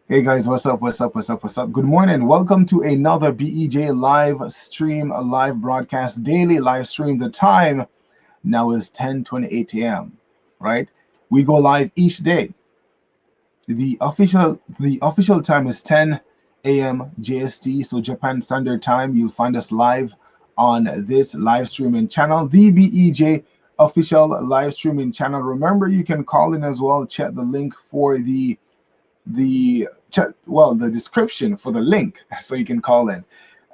Hey guys, what's up? What's up? What's up? What's up? Good morning. Welcome to another BEJ live stream, a live broadcast, daily live stream. The time now is 10:28 a.m. Right? We go live each day. The official time is 10 a.m. JST, so Japan Standard Time. You'll find us live on this live streaming channel, the BEJ official live streaming channel. Remember, you can call in as well. Check the link for the description for the link so you can call in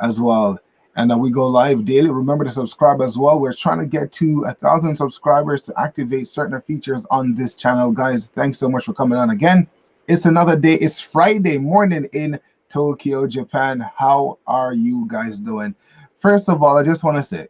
as well. And we go live daily. Remember to subscribe as well. We're trying to get to 1,000 subscribers to activate certain features on this channel. Guys, thanks so much for coming on again. It's another day. It's Friday morning in Tokyo, Japan. How are you guys doing? First of all, I just want to say,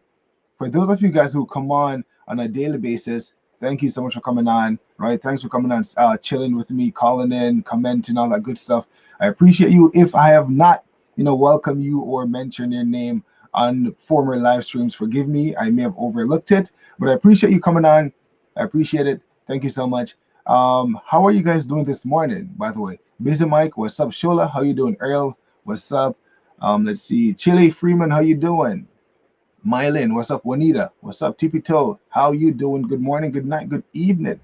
for those of you guys who come on a daily basis, thank you so much for coming on. Right? Thanks for coming on, chilling with me, calling in, commenting, all that good stuff. I appreciate you. If I have not, welcome you or mention your name on former live streams, forgive me. I may have overlooked it, but I appreciate you coming on. I appreciate it. Thank you so much. How are you guys doing this morning, by the way? Busy Mike, what's up? Shola, how you doing? Earl, what's up? Let's see. Chile Freeman, how you doing? Mylin, what's up? Juanita, what's up? Tippy Toe, how you doing? Good morning, good night, good evening.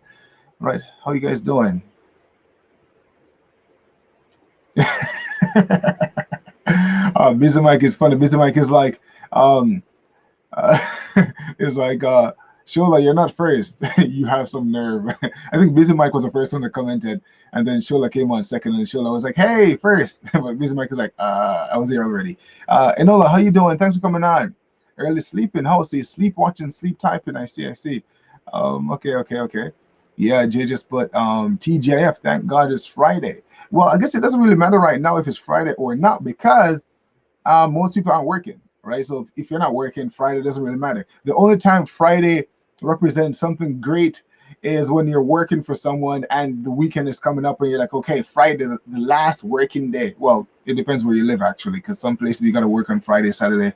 Right, how you guys doing? Busy Mike is funny. Busy Mike is like, um, uh, is like, Shola, you're not first. You have some nerve. I think Busy Mike was the first one that commented, and then Shola came on second, and Shola was like, hey, first. But Busy Mike is like, I was here already. Enola, how you doing? Thanks for coming on. Early sleeping. How see sleep watching, sleep typing. I see. I see. Okay. Yeah, Jay just put TGIF. Thank God it's Friday. Well, I guess it doesn't really matter right now if it's Friday or not because most people aren't working, right? So if you're not working, Friday doesn't really matter. The only time Friday represents something great is when you're working for someone and the weekend is coming up and you're like, okay, Friday, the last working day. Well, it depends where you live actually, because some places you got to work on Friday, Saturday,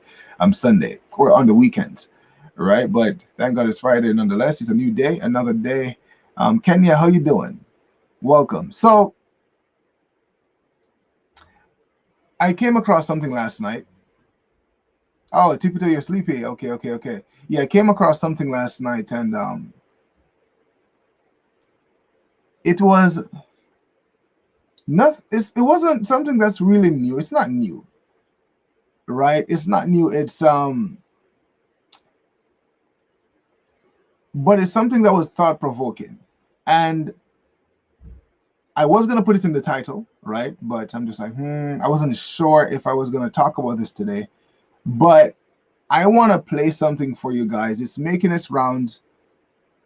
Sunday, or on the weekends, right? But thank God it's Friday nonetheless. It's a new day, another day. Kenya, how you doing? Welcome. So I came across something last night. Oh, Tipito, you're sleepy. Okay. Yeah, I came across something last night, and it was not. It wasn't something that's really new. It's not new, right? It's not new. But it's something that was thought provoking, and I was gonna put it in the title, right? But I'm just like, I wasn't sure if I was gonna talk about this today, but I want to play something for you guys. It's making its rounds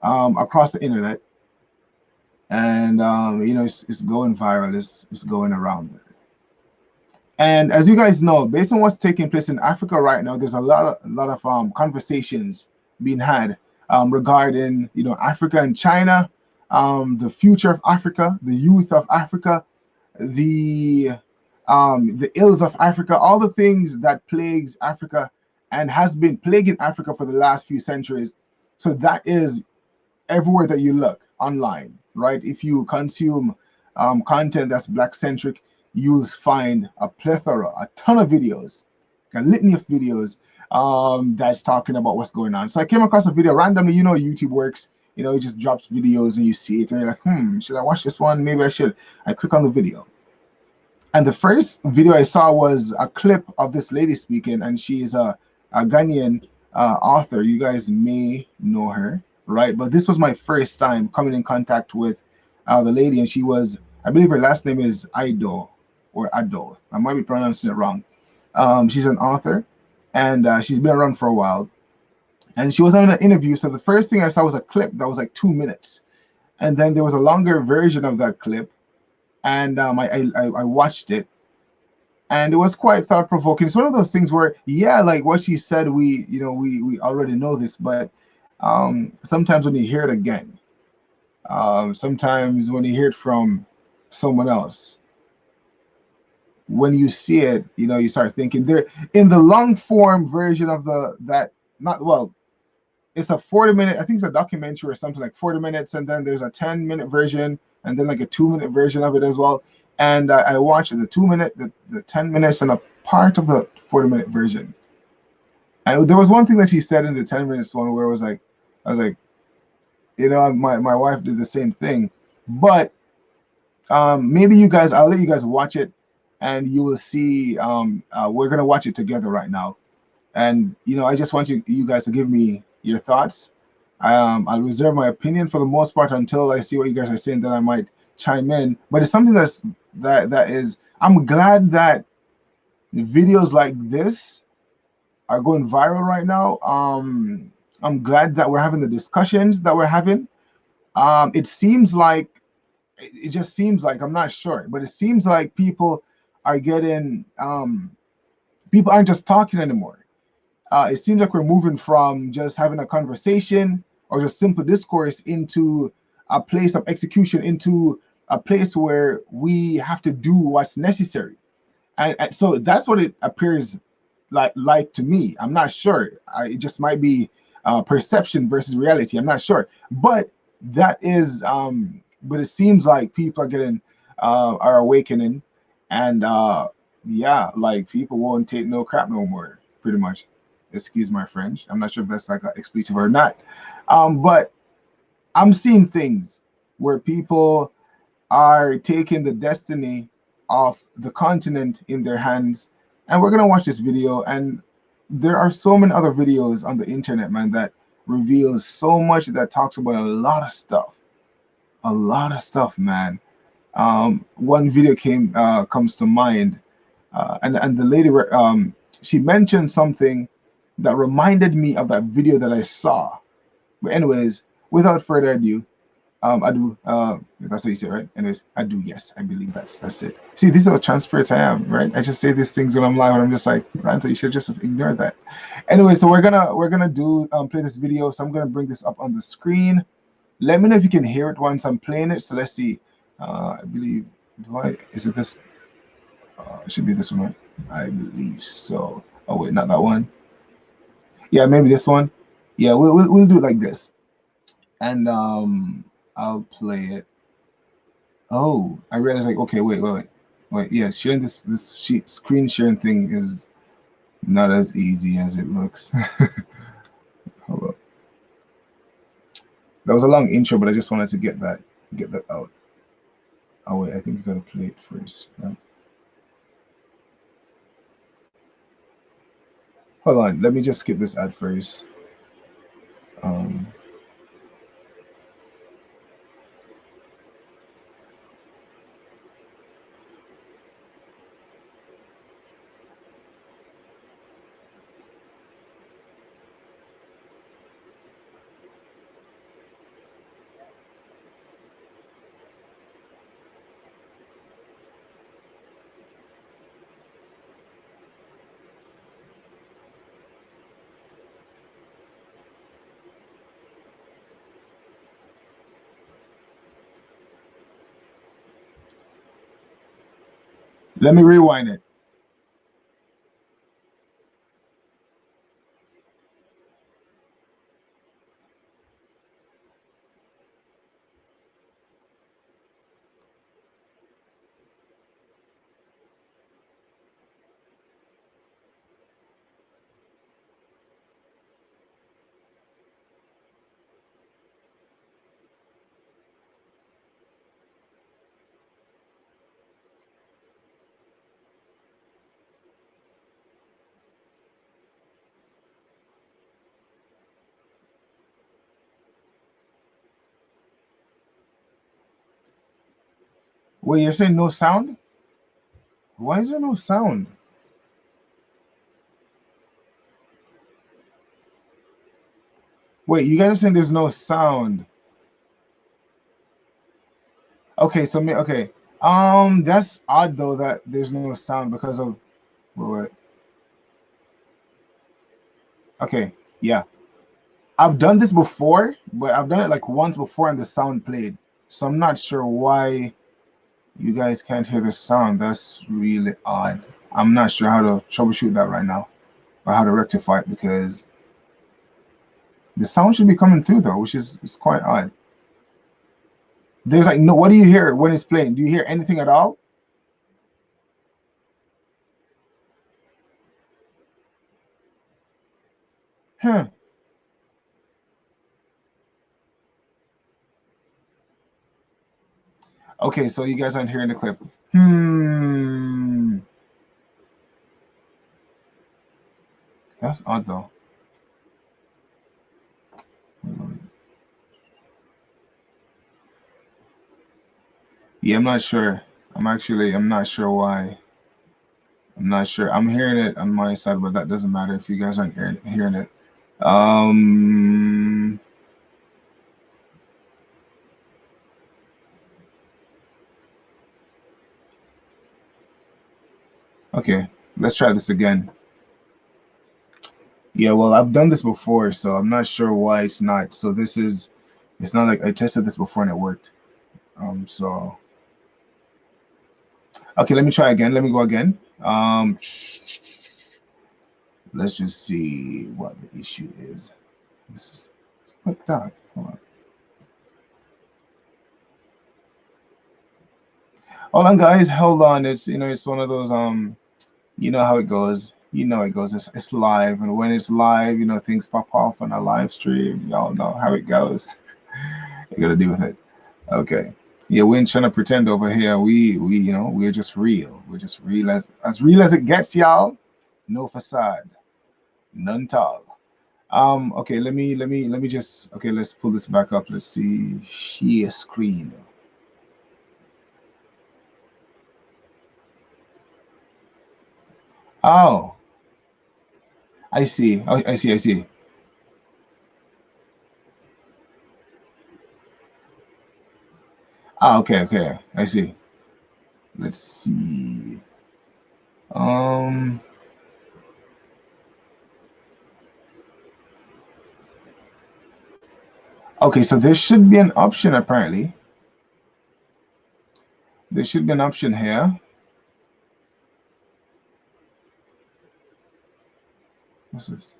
across the internet, and it's going viral. It's going around. And as you guys know, based on what's taking place in Africa right now, there's a lot of conversations being had regarding Africa and China, the future of Africa, the youth of Africa, the ills of Africa, all the things that plagues Africa and has been plaguing Africa for the last few centuries. So that is everywhere that you look online, right? If you consume content that's Black centric, you'll find a plethora, a ton of videos, a litany of videos that's talking about what's going on. So I came across a video randomly. You know, YouTube works. It just drops videos and you see it and you're like, should I watch this one? Maybe I should. I click on the video. And the first video I saw was a clip of this lady speaking, and she's a Ghanaian author. You guys may know her, right? But this was my first time coming in contact with the lady, and she was, I believe her last name is Ido or Ado. I might be pronouncing it wrong. She's an author, and she's been around for a while. And she was having an interview. So the first thing I saw was a clip that was like 2 minutes, and then there was a longer version of that clip, and I watched it, and it was quite thought provoking. It's one of those things where, yeah, like what she said, we already know this, but sometimes when you hear it again, sometimes when you hear it from someone else, when you see it, you start thinking there in the long form version of that not well. It's a 40-minute, I think it's a documentary or something like 40 minutes, and then there's a 10-minute version, and then like a 2-minute version of it as well. and I watched the 2 minute, the 10 minutes, and a part of the 40-minute version. And there was one thing that she said in the 10 minutes one where I was like, you know, my wife did the same thing, but maybe you guys, I'll let you guys watch it, and you will see. We're gonna watch it together right now, and you know, I just want you guys to give me your thoughts. I'll reserve my opinion for the most part until I see what you guys are saying. Then I might chime in. But it's something that is. I'm glad that videos like this are going viral right now. I'm glad that we're having the discussions that we're having. It seems like it just seems like, I'm not sure, but it seems like people are getting people aren't just talking anymore. It seems like we're moving from just having a conversation or just simple discourse into a place of execution, into a place where we have to do what's necessary. And so that's what it appears like to me. I'm not sure. It just might be perception versus reality. I'm not sure, but that is. But it seems like people are getting are awakening, and yeah, like people won't take no crap no more. Pretty much. Excuse my French. I'm not sure if that's like an expletive or not, but I'm seeing things where people are taking the destiny of the continent in their hands. And we're gonna watch this video, and there are so many other videos on the internet, man, that reveals so much, that talks about a lot of stuff, man. One video comes to mind, and the lady she mentioned something that reminded me of that video that I saw. But anyways, without further ado, I do. That's what you say, right? Anyways, I do. Yes, I believe that's it. See, this is how transparent I am, right? I just say these things when I'm live, and I'm just like, Ranta, you should just ignore that. Anyway, so we're gonna do play this video. So I'm gonna bring this up on the screen. Let me know if you can hear it once I'm playing it. So let's see. I believe. Is it this? It should be this one, right? I believe so. Oh wait, not that one. Yeah, maybe this one. Yeah, we'll do it like this, and I'll play it. Oh, I realized, like, okay, wait. Yeah, sharing this screen sharing thing is not as easy as it looks. Hold up. That was a long intro, but I just wanted to get that out. Oh wait, I think you gotta play it first, right? Hold on, let me just skip this ad first. Let me rewind it. Wait, you're saying no sound? Why is there no sound? Wait, you guys are saying there's no sound. Okay, so okay. That's odd though that there's no sound because of wait. Okay, yeah. I've done this before, but I've done it like once before and the sound played. So I'm not sure why you guys can't hear the sound. That's really odd. I'm not sure how to troubleshoot that right now or how to rectify it, because the sound should be coming through though, which is quite odd. There's like no, what do you hear when it's playing? Do you hear anything at all? Huh. Okay, so you guys aren't hearing the clip. That's odd though. Yeah, I'm not sure. I'm not sure why. I'm not sure. I'm hearing it on my side, but that doesn't matter if you guys aren't hearing it. Um, okay, let's try this again. Yeah, well, I've done this before, so I'm not sure why it's not. So it's not like I tested this before and it worked. So okay, let me try again. Let me go again. Let's just see what the issue is. This is what that. Hold on. Hold on, guys. Hold on. It's one of those you know how it goes. You know it goes. It's live, and when it's live, things pop off on a live stream. Y'all know how it goes. You gotta deal with it. Okay. Yeah, we ain't trying to pretend over here. We're just real. We're just real as it gets, y'all. No facade, none tall. Okay, let me just okay, let's pull this back up. Let's see. Share screen. Oh, I see. Oh, I see. Ah, okay. I see. Let's see. Um, okay, so there should be an option apparently. There should be an option here. What's this?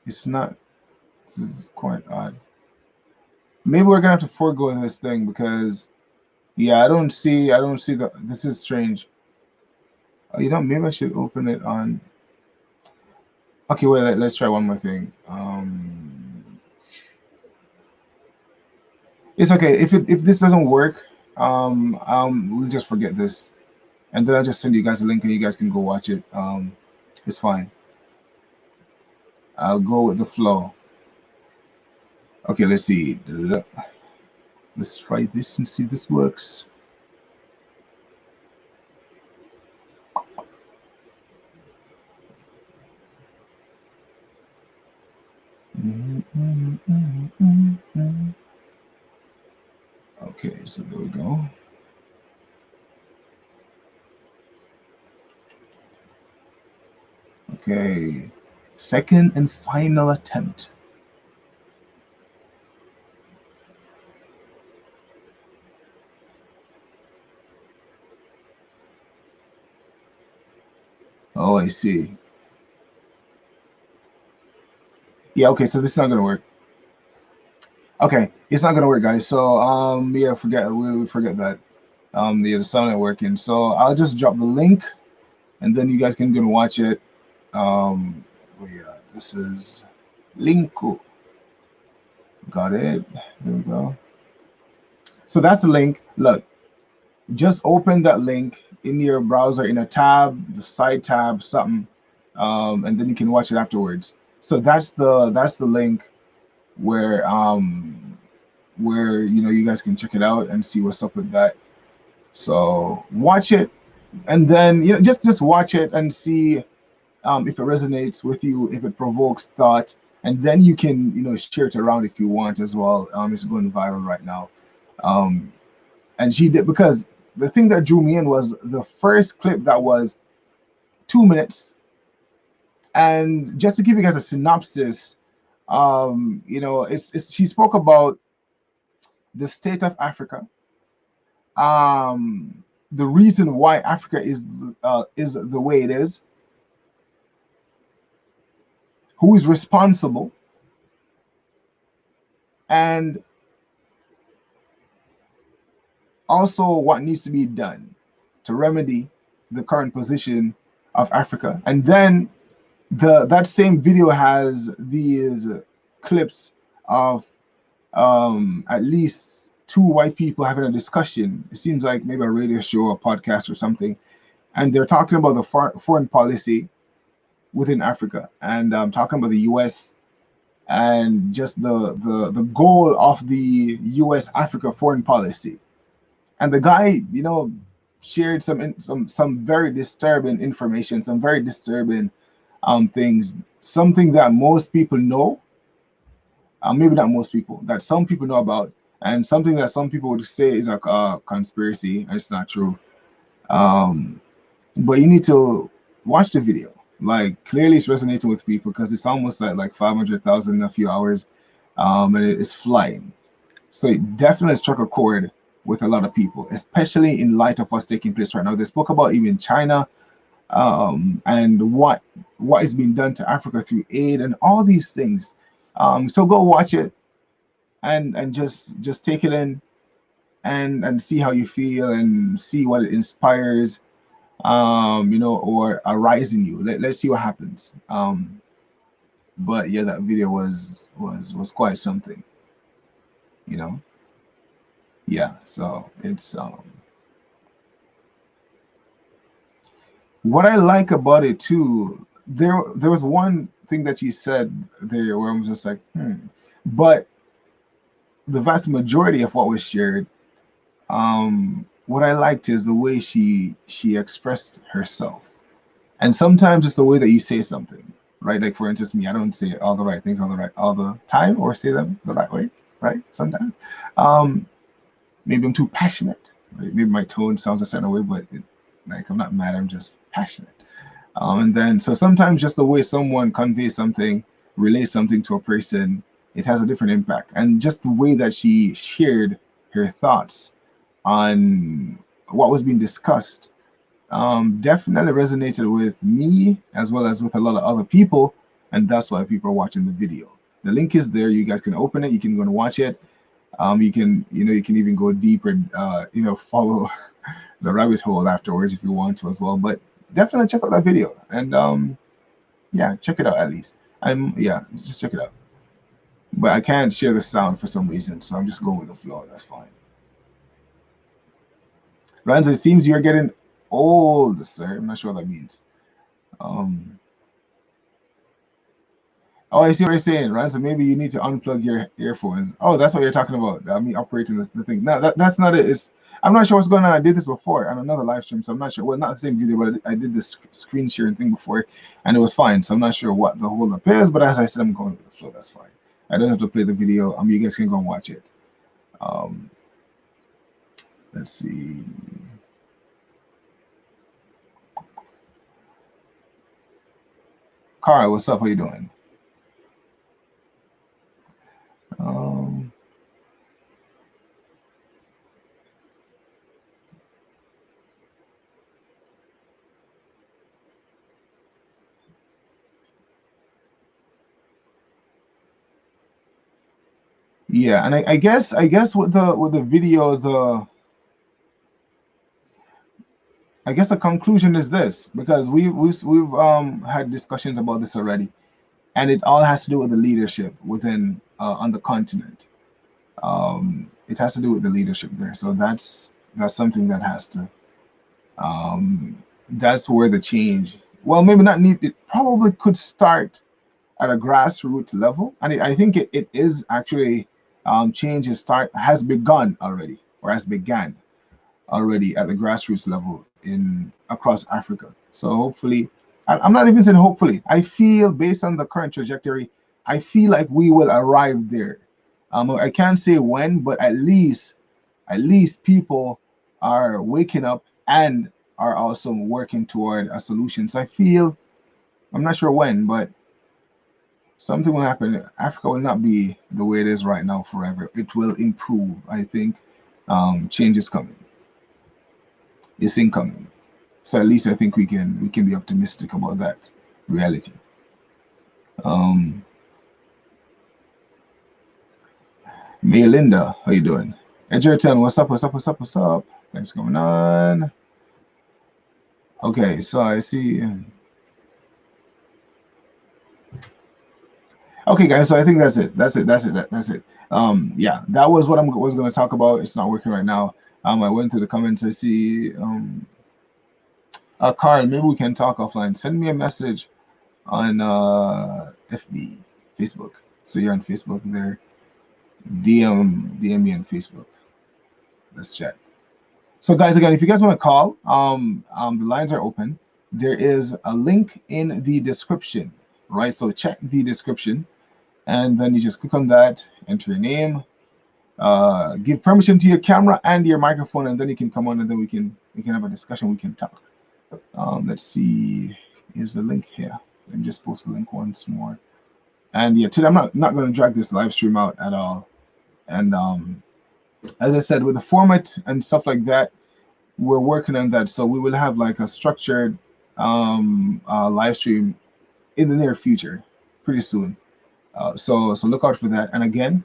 It's not, this is quite odd. Maybe we're gonna have to forego this thing because yeah, I don't see the this is strange. Maybe I should open it on okay, wait, let's try one more thing. It's okay. If this doesn't work, we'll just forget this. And then I'll just send you guys a link and you guys can go watch it. It's fine. I'll go with the flow. Okay, let's see. Let's try this and see if this works. Okay, so there we go. Okay, second and final attempt. Oh, I see. Yeah, okay, so this is not gonna work. Okay, it's not gonna work, guys. So yeah, we'll forget that. Yeah, the sound not working. So I'll just drop the link and then you guys can go and watch it. Yeah, this is Linku. Got it. There we go. So that's the link. Look, just open that link in your browser in a tab, the side tab, something, and then you can watch it afterwards. So that's the link where you guys can check it out and see what's up with that. So watch it, and then just watch it and see if it resonates with you, if it provokes thought, and then you can share it around if you want as well. It's going viral right now. Um, and she did because the thing that drew me in was the first clip that was 2 minutes. And just to give you guys a synopsis, it's she spoke about the state of Africa, the reason why Africa is the way it is, who is responsible, and also what needs to be done to remedy the current position of Africa. And then that same video has these clips of at least two white people having a discussion. It seems like maybe a radio show, a podcast, or something, and they're talking about the foreign policy within Africa, and talking about the U.S. and just the goal of the U.S. Africa foreign policy. And the guy, shared some very disturbing information, some very disturbing things, something that most people know, maybe not most people, that some people know about, and something that some people would say is a conspiracy, and it's not true. But you need to watch the video. Like, clearly it's resonating with people because it's almost like 500,000 in a few hours, and it's flying. So it definitely struck a chord with a lot of people, especially in light of what's taking place right now. They spoke about even China, and what is being done to Africa through aid and all these things. So go watch it and just take it in and see how you feel and see what it inspires, or arise in you. Let's see what happens. But yeah, that video was quite something, you know. Yeah, so it's what I like about it too. There was one thing that she said there where I was just like, but the vast majority of what was shared, what I liked is the way she expressed herself. And sometimes it's the way that you say something, right? Like, for instance, me, I don't say all the right things all the time, or say them the right way, right? Sometimes. Maybe I'm too passionate, right? Maybe my tone sounds a certain way, but like, I'm not mad, I'm just passionate. And then, so sometimes just the way someone conveys something, relays something to a person, it has a different impact. And just the way that she shared her thoughts on what was being discussed, definitely resonated with me as well as with a lot of other people. And that's why people are watching the video. The link is there. You guys can open it. You can go and watch it. You can even go deeper, follow the rabbit hole afterwards if you want to as well. But definitely check out that video, and yeah, check it out at least. Just check it out. But I can't share the sound for some reason, so I'm just going with the flow. That's fine. Ranza, it seems you're getting old, sir. I'm not sure what that means. Oh, I see what you're saying, Ranza. Maybe you need to unplug your earphones. Oh, that's what you're talking about. Me operating the thing. No, that's not it. I'm not sure what's going on. I did this before on another live stream, so I'm not sure. Well, not the same video, but I did this screen sharing thing before, and it was fine. So I'm not sure what the hold up is, but as I said, I'm going with the flow. That's fine. I don't have to play the video. You guys can go and watch it. Let's see. Cara, what's up? How you doing? Yeah, and I guess with the video, I guess the conclusion is this, because we've had discussions about this already, and it all has to do with the leadership within on the continent. It has to do with the leadership there. So that's something that has to. That's where the change. Well, maybe not need. It probably could start at a grassroots level, and I think it is actually change has begun already, or has began already at the grassroots level across Africa. So hopefully, I'm not even saying hopefully. I feel, based on the current trajectory, I feel like we will arrive there. I can't say when, but at least people are waking up and are also working toward a solution. So I feel, I'm not sure when, but something will happen. Africa will not be the way it is right now forever. It will improve. I think change is coming. It's incoming. So at least I think we can be optimistic about that reality. Linda, how you doing? Edgerton, what's up? Thanks for coming on. Okay, so I see. Okay, guys. So I think that's it. That's it. Yeah, that was what I was going to talk about. It's not working right now. I went to the comments. I see. Carl, maybe we can talk offline. Send me a message on FB, Facebook. So you're on Facebook there. DM me on Facebook. Let's chat. So guys, again, if you guys want to call, the lines are open. There is a link in the description, right? So check the description, and then you just click on that, enter your name, give permission to your camera and your microphone, and then you can come on, and then we can have a discussion. We can talk. Let's see. Is the link here? Let me just post the link once more. And yeah, today I'm not going to drag this live stream out at all. And as I said, with the format and stuff like that, we're working on that. So we will have like a structured live stream in the near future, pretty soon. So look out for that. And again,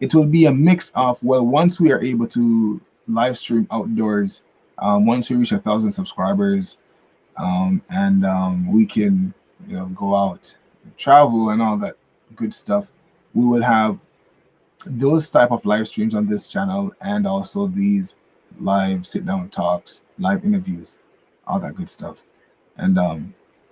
it will be a mix of, well, once we are able to live stream outdoors, once we reach 1,000 subscribers, and we can, go out, travel, and all that good stuff, we will have those type of live streams on this channel, and also these live sit down talks, live interviews, all that good stuff. And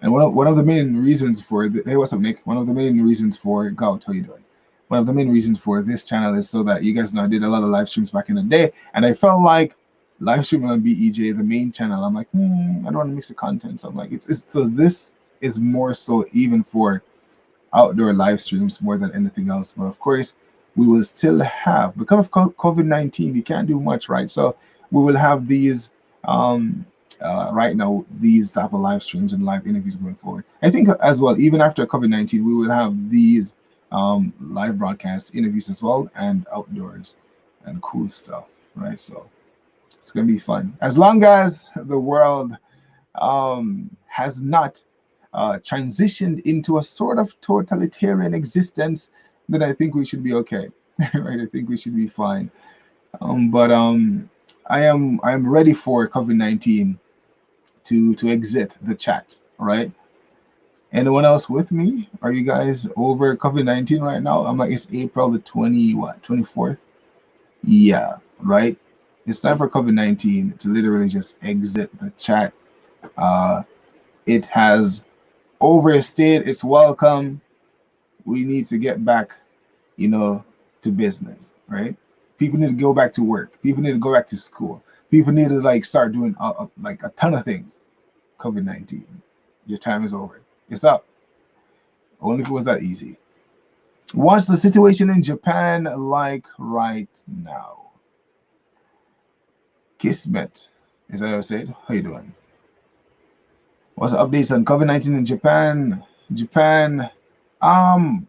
one of the main reasons for hey, what's up, Nick? One of the main reasons for Gout, how you doing? One of the main reasons for this channel is so that you guys know I did a lot of live streams back in the day, and I felt like live streaming on BEJ, the main channel, I'm like, I don't want to mix the content. So I'm like, so this is more so even for outdoor live streams more than anything else. But of course, we will still have, because of COVID-19, you can't do much, right? So we will have these right now, these type of live streams and live interviews going forward. I think as well, even after COVID-19, we will have these live broadcast interviews as well, and outdoors and cool stuff, right? So it's gonna be fun, as long as the world has not transitioned into a sort of totalitarian existence. Then I think we should be okay, right? I think we should be fine. But I am ready for COVID-19 to exit the chat, right? Anyone else with me? Are you guys over COVID-19 right now? I'm like, it's April the 24th. Yeah, right. It's time for COVID-19 to literally just exit the chat. It has overstayed its welcome. We need to get back, to business, right? People need to go back to work. People need to go back to school. People need to like start doing like a ton of things. COVID-19, your time is over. It's up. Only if it was that easy. What's the situation in Japan like right now? Kismet, is that what I said? How you doing? What's the updates on COVID-19 in Japan? Japan, the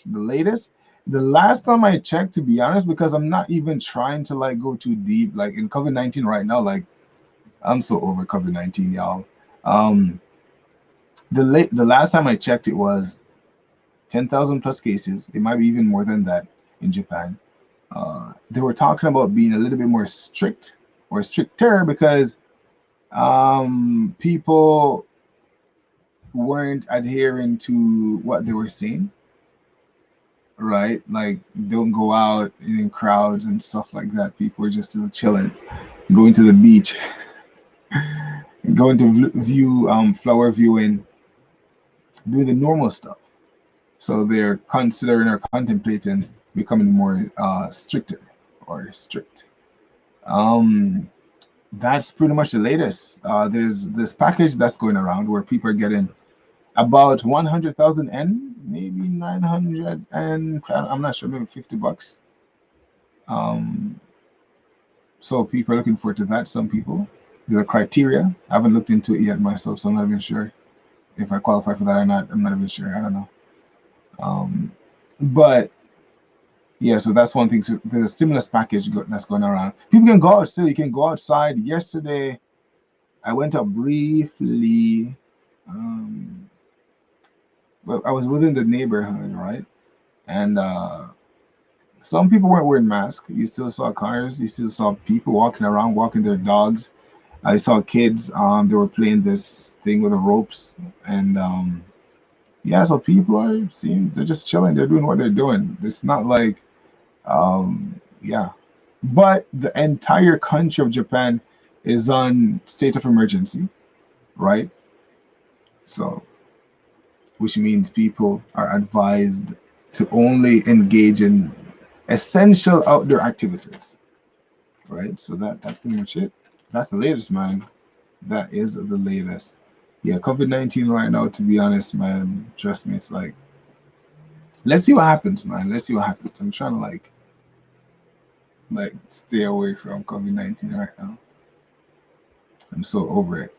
latest, the last time I checked, to be honest, because I'm not even trying to like go too deep, like in COVID-19 right now, like I'm so over COVID-19, y'all. The last time I checked, it was 10,000 plus cases. It might be even more than that in Japan. They were talking about being a little bit more strict or stricter because people weren't adhering to what they were saying, right? Like, don't go out in crowds and stuff like that. People were just still chilling, going to the beach, going to view flower viewing, doing the normal stuff. So they're considering or contemplating becoming more stricter or strict. That's pretty much the latest. There's this package that's going around where people are getting about 100,000 N, maybe 900, and I'm not sure, maybe $50. So people are looking forward to that. Some people, the criteria, I haven't looked into it yet myself, so I'm not even sure if I qualify for that or not. I'm not even sure. I don't know. But yeah, so that's one thing. So the stimulus package that's going around. People can go out still. You can go outside. Yesterday, I went out briefly. Well, I was within the neighborhood, right? And some people weren't wearing masks. You still saw cars. You still saw people walking around, walking their dogs. I saw kids. They were playing this thing with the ropes, and yeah, so people are seeing they're just chilling, they're doing what they're doing. It's not like yeah. But the entire country of Japan is on state of emergency, right? So which means people are advised to only engage in essential outdoor activities, right? So that's pretty much it. That's the latest, man. That is the latest. Yeah, COVID-19 right now, to be honest, man, trust me, it's like, let's see what happens, man. Let's see what happens. I'm trying to like stay away from COVID-19 right now. I'm so over it.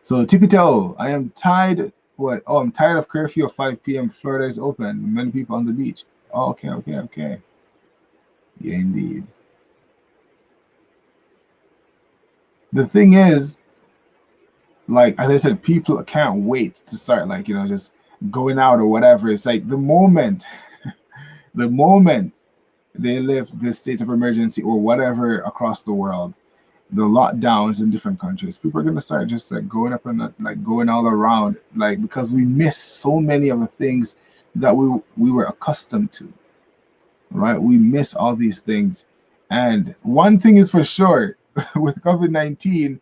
So Tipito, I am tired. What? Oh, I'm tired of curfew of 5 p.m. Florida is open. Many people on the beach. Oh, okay, okay, okay. Yeah, indeed. The thing is, like as I said, people can't wait to start like just going out or whatever. It's like the moment they lift this state of emergency or whatever across the world, the lockdowns in different countries, people are gonna start just like going up and like going all around, like because we miss so many of the things that we were accustomed to, right? We miss all these things, and one thing is for sure, with COVID-19,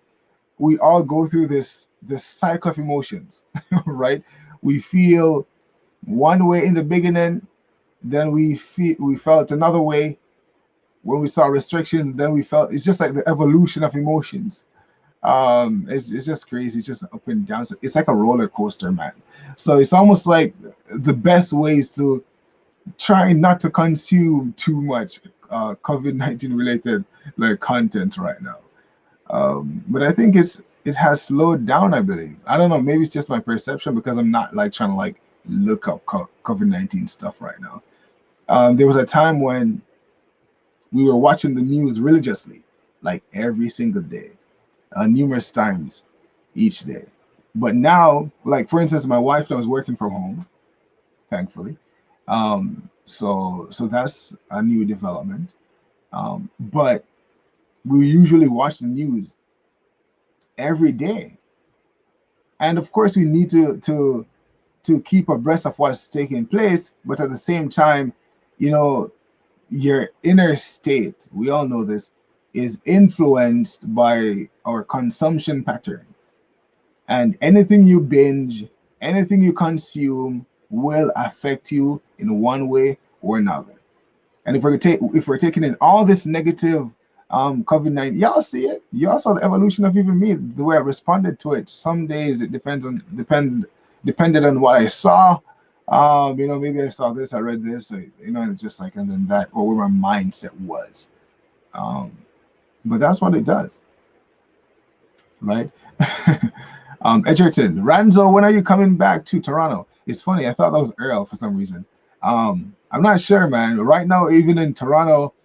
we all go through this cycle of emotions, right? We feel one way in the beginning, then we felt another way when we saw restrictions, then we felt it's just like the evolution of emotions. It's just crazy. It's just up and down. It's like a roller coaster, man. So it's almost like the best ways to try not to consume too much COVID-19 related like content right now. But I think it has slowed down, I believe. I don't know, maybe it's just my perception because I'm not like trying to like look up COVID-19 stuff right now. There was a time when we were watching the news religiously, like every single day, numerous times each day. But now, like for instance, my wife that was working from home, thankfully. So that's a new development. But we usually watch the news every day, and of course we need to keep abreast of what's taking place. But at the same time, you know, your inner state, we all know this, is influenced by our consumption pattern. And anything you binge, anything you consume will affect you in one way or another. And if we're taking in all this negative COVID-19, y'all see it. Y'all saw the evolution of even me, the way I responded to it. Some days it depended on what I saw. Maybe I saw this, I read this, it's just like, and then that, or where my mindset was. Um, but that's what it does, right? Edgerton, Ranzo, when are you coming back to Toronto? It's funny, I thought that was Earl for some reason. I'm not sure, man. Right now, even in Toronto,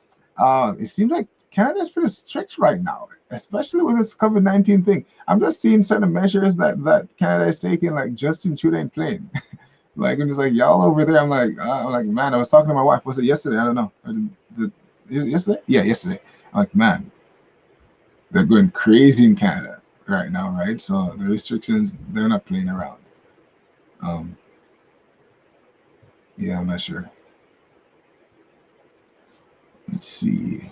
it seems like Canada's pretty strict right now, especially with this COVID-19 thing. I'm just seeing certain measures that Canada is taking, like Justin Trudeau ain't playing. Like I'm just like y'all over there. I'm like, man. I was talking to my wife. Was it yesterday? I don't know. Yesterday? Yeah, yesterday. I'm like, man, they're going crazy in Canada right now, right? So the restrictions, they're not playing around. Um, yeah, I'm not sure. Let's see.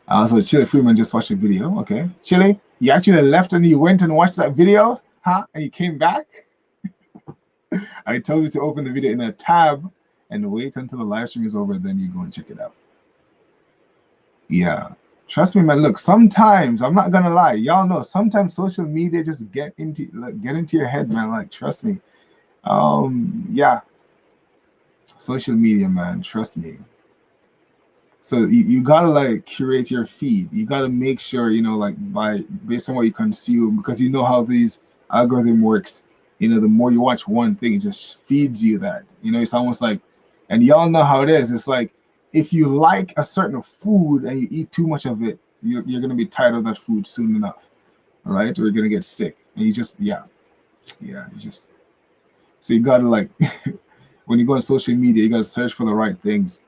Also, Chili Freeman just watched a video. Okay, Chili, you actually left and you went and watched that video, huh? And you came back. I told you to open the video in a tab and wait until the live stream is over, then you go and check it out. Yeah, trust me, man. Look, sometimes I'm not gonna lie, y'all know. Sometimes social media just get into your head, man. Like, trust me. Yeah, social media, man. Trust me. So you gotta like curate your feed. You gotta make sure like based on what you consume, because you know how these algorithm works. The more you watch one thing, it just feeds you that. It's almost like, and y'all know how it is. It's like if you like a certain food and you eat too much of it, you're gonna be tired of that food soon enough, right? Or you're gonna get sick, and you just you just so you gotta like when you go on social media, you gotta search for the right things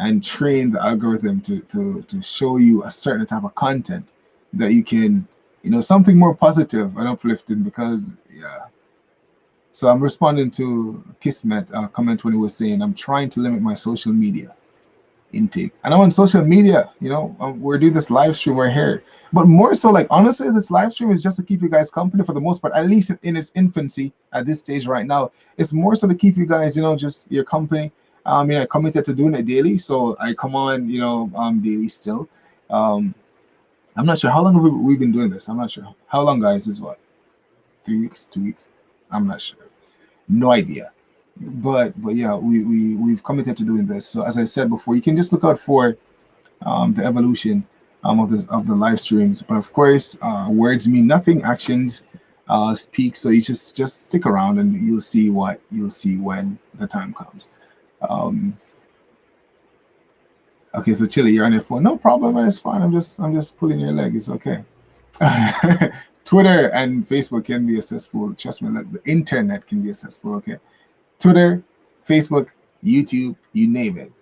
and train the algorithm to show you a certain type of content that you can something more positive and uplifting, because yeah. So I'm responding to Kismet comment when he was saying, I'm trying to limit my social media intake. And I'm on social media, we're doing this live stream, we're here. But more so, like, honestly, this live stream is just to keep you guys company for the most part, at least in its infancy at this stage right now. It's more so to keep you guys, just your company. I committed to doing it daily, so I come on, daily still. I'm not sure how long have we been doing this. I'm not sure how long, guys. Is what, 3 weeks, 2 weeks? I'm not sure. No idea. But yeah, we've committed to doing this. So as I said before, you can just look out for the evolution of the live streams. But of course, words mean nothing, actions speak. So you just stick around and you'll see what you'll see when the time comes. Okay, so Chili, you're on your phone. No problem, man. It's fine. I'm just pulling your leg. It's okay. Twitter and Facebook can be accessible. Trust me, like the internet can be accessible. Okay, Twitter, Facebook, YouTube, you name it.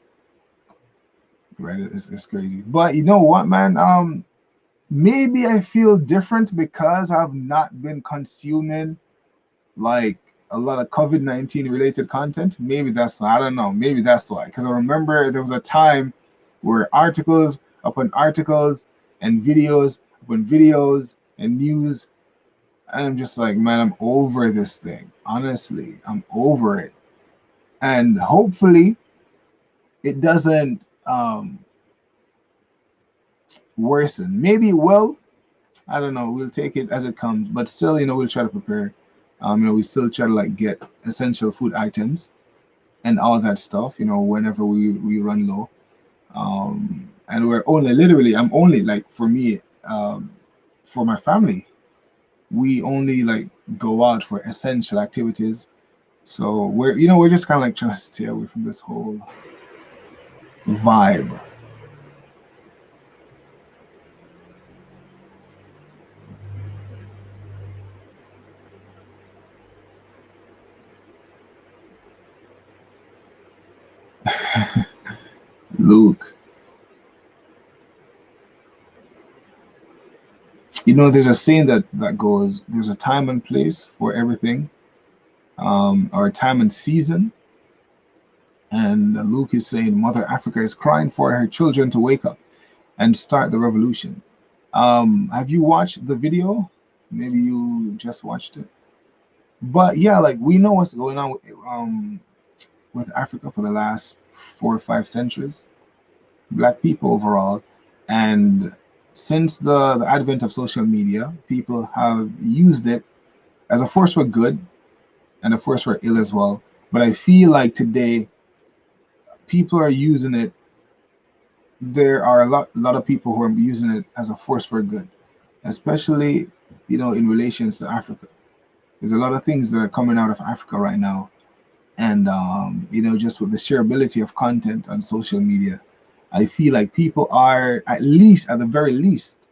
Right, it's crazy. But you know what, man? Maybe I feel different because I've not been consuming like a lot of COVID-19 related content. Maybe that's why. I don't know. Maybe that's why. Because I remember there was a time where articles upon articles and videos upon videos and news, and I'm just like, man, I'm over this thing. Honestly, I'm over it. And hopefully it doesn't worsen. Maybe it will. I don't know. We'll take it as it comes. But still, we'll try to prepare. We still try to like get essential food items and all that stuff, whenever we run low. And we're only literally, I'm only like, for me, for my family, we only like go out for essential activities. So we're just kind of like trying to stay away from this whole vibe. Luke, there's a saying that goes, there's a time and place for everything, or a time and season. And Luke is saying Mother Africa is crying for her children to wake up and start the revolution. Have you watched the video? Maybe you just watched it. But yeah, like, we know what's going on with Africa for the last 4 or 5 centuries, Black people overall. And since the advent of social media, people have used it as a force for good and a force for ill as well. But I feel like today, people are using it. There are a lot of people who are using it as a force for good, especially in relations to Africa. There's a lot of things that are coming out of Africa right now, and just with the shareability of content on social media, I feel like people are, at the very least,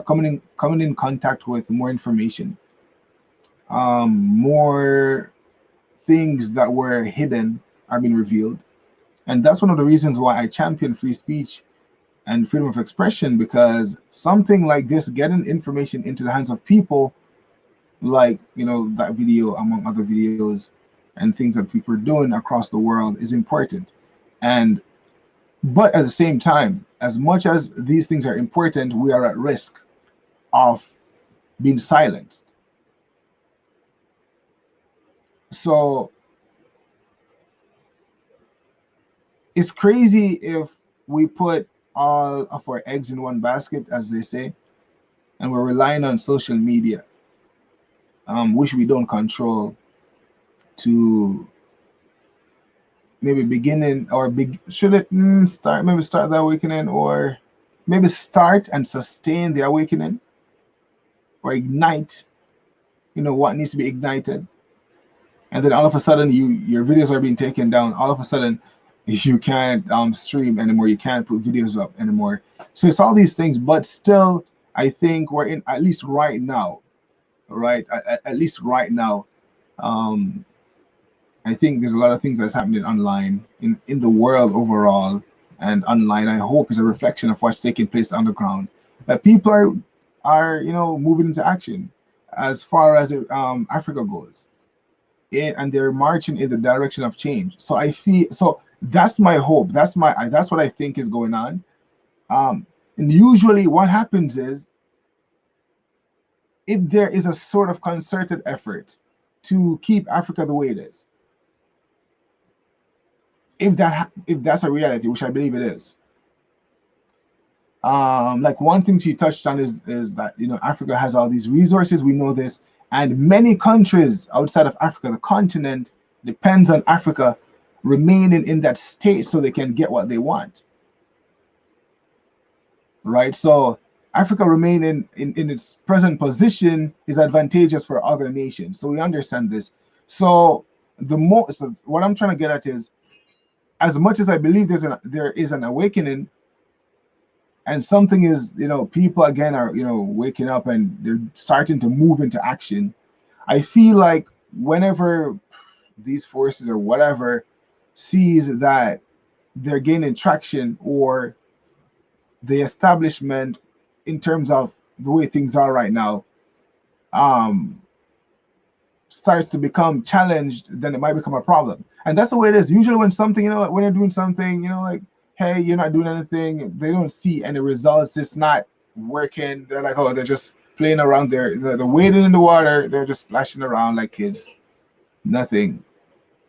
coming in contact with more information, more things that were hidden are being revealed. And that's one of the reasons why I champion free speech and freedom of expression, because something like this, getting information into the hands of people, like that video, among other videos and things that people are doing across the world, is important. But at the same time, as much as these things are important, we are at risk of being silenced. So it's crazy if we put all of our eggs in one basket, as they say, and we're relying on social media, which we don't control, to maybe beginning or should it start the awakening, or maybe start and sustain the awakening, or ignite what needs to be ignited. And then all of a sudden your videos are being taken down. All of a sudden you can't stream anymore, you can't put videos up anymore. So it's all these things, but still I think we're in, at least right now, at least right now, I think there's a lot of things that's happening online in the world overall, and online, I hope, is a reflection of what's taking place underground. That people are, moving into action as far as Africa goes, and they're marching in the direction of change. So I feel so that's my hope. That's what I think is going on. And usually, what happens is, if there is a sort of concerted effort to keep Africa the way it is, if that's a reality, which I believe it is. Like one thing she touched on is that Africa has all these resources. We know this, and many countries outside of Africa, the continent, depends on Africa remaining in that state so they can get what they want. Right? So Africa remaining in its present position is advantageous for other nations. So we understand this. So what I'm trying to get at is, as much as I believe there is an awakening, and something is, people again are, waking up and they're starting to move into action. I feel like whenever these forces or whatever sees that they're gaining traction, or the establishment in terms of the way things are right now starts to become challenged, then it might become a problem. And that's the way it is. Usually when something, when you're doing something, like, hey, you're not doing anything, they don't see any results, it's not working, they're like, oh, they're just playing around there, they're wading in the water, they're just splashing around like kids. Nothing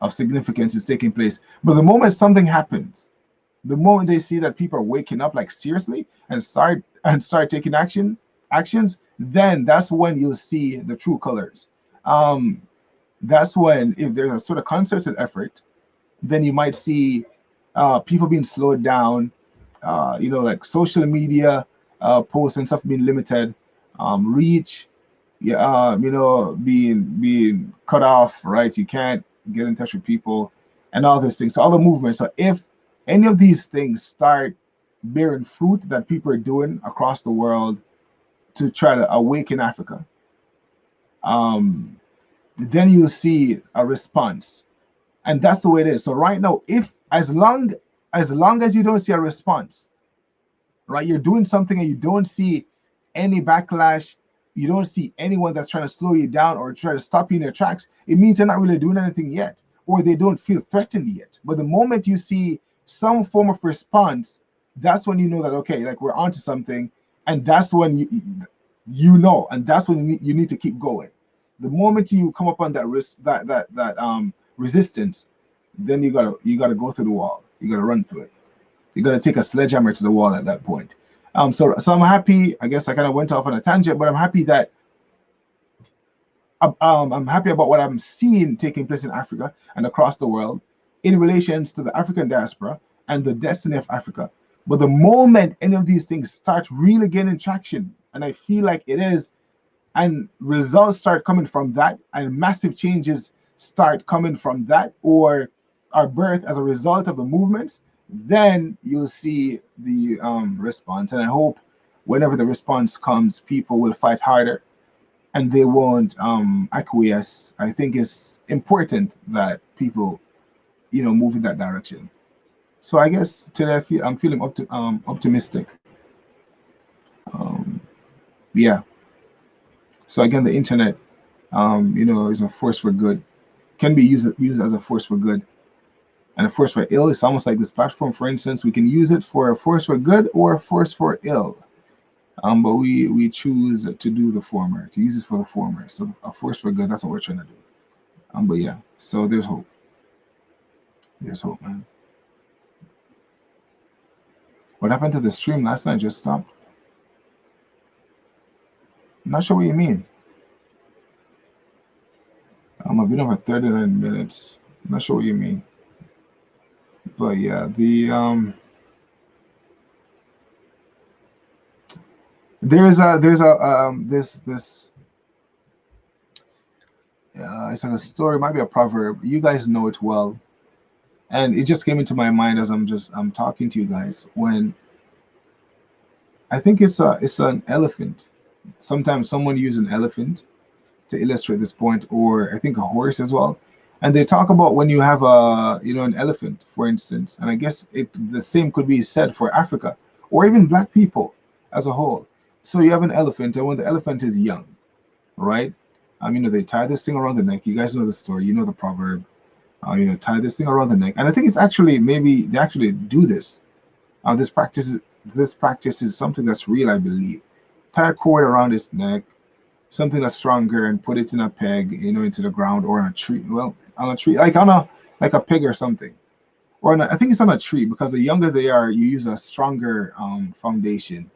of significance is taking place. But the moment something happens, the moment they see that people are waking up, like seriously, and start taking actions, then that's when you'll see the true colors. That's when, if there's a sort of concerted effort, then you might see people being slowed down, like social media posts and stuff being limited, reach, being cut off, right? You can't get in touch with people and all these things. So all the movements. So if any of these things start bearing fruit that people are doing across the world to try to awaken Africa, then you'll see a response. And that's the way it is. So right now, if as long as you don't see a response, right, you're doing something and you don't see any backlash, you don't see anyone that's trying to slow you down or try to stop you in your tracks, it means they're not really doing anything yet, or they don't feel threatened yet. But the moment you see some form of response, that's when you know that, okay, like we're onto something, and that's when and that's when you need to keep going. The moment you come up on that resistance, then you gotta go through the wall. You gotta run through it. You gotta take a sledgehammer to the wall at that point. So I'm happy. I guess I kind of went off on a tangent, but I'm happy that I'm happy about what I'm seeing taking place in Africa and across the world in relations to the African diaspora and the destiny of Africa. But the moment any of these things start really gaining traction, and I feel like it is, and results start coming from that, and massive changes start coming from that, or are birthed as a result of the movements, then you'll see the response. And I hope whenever the response comes, people will fight harder and they won't acquiesce. I think it's important that people, move in that direction. So I guess today I'm feeling optimistic. Yeah. So again, the internet, is a force for good, can be used as a force for good and a force for ill. It's almost like this platform, for instance, we can use it for a force for good or a force for ill. But we choose to do the former, to use it for the former. So a force for good, that's what we're trying to do. But yeah, so there's hope. There's hope, man. What happened to the stream last night? Just stopped. I'm not sure what you mean. I've been over 39 minutes. I'm not sure what you mean. But yeah, there's it's like a story, it might be a proverb. You guys know it well, and it just came into my mind as I'm talking to you guys. When I think it's an elephant. Sometimes someone uses an elephant to illustrate this point, or I think a horse as well. And they talk about when you have an elephant, for instance, and I guess the same could be said for Africa or even Black people as a whole. So you have an elephant, and when the elephant is young, right? They tie this thing around the neck. You guys know the story. You know the proverb. Tie this thing around the neck. And I think it's actually, maybe they actually do this. This practice is something that's real, I believe. Tie a cord around its neck, something that's stronger, and put it in a peg, into the ground or on a tree. Well, on a tree, like a peg or something. Or I think it's on a tree, because the younger they are, you use a stronger foundation,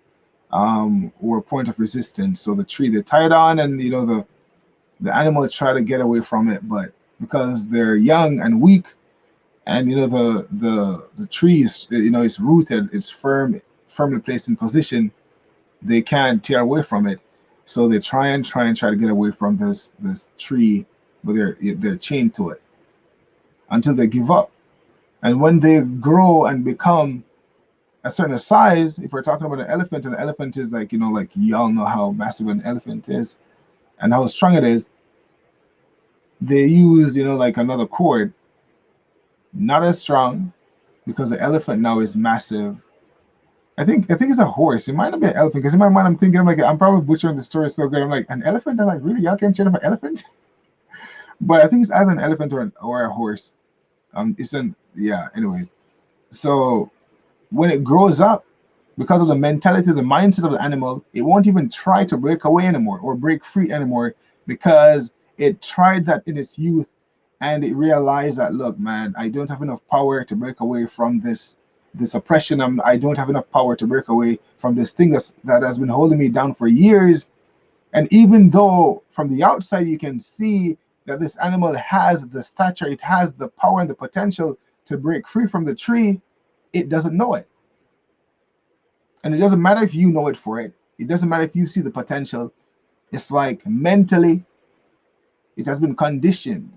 or a point of resistance. So the tree, they tie it on, and the animal try to get away from it, but because they're young and weak, and the tree is, it's rooted, it's firmly placed in position, they can't tear away from it. So they try to get away from this tree, but they're chained to it until they give up. And when they grow and become a certain size, if we're talking about an elephant, and the elephant is like, like y'all know how massive an elephant is and how strong it is, they use, like another cord, not as strong, because the elephant now is massive. I think it's a horse. It might not be an elephant, because in my mind I'm thinking, I'm probably butchering the story so good. I'm like, an elephant? I'm like, really? Y'all can chain up an elephant? But I think it's either an elephant or a horse. Yeah. Anyways, so when it grows up, because of the mentality, the mindset of the animal, it won't even try to break away anymore or break free anymore, because it tried that in its youth, and it realized that, look, man, I don't have enough power to break away from this oppression. I don't have enough power to break away from this thing that has been holding me down for years. And even though from the outside you can see that this animal has the stature, it has the power and the potential to break free from the tree, it doesn't know it. And it doesn't matter if you know it for it. It doesn't matter if you see the potential. It's like mentally, it has been conditioned,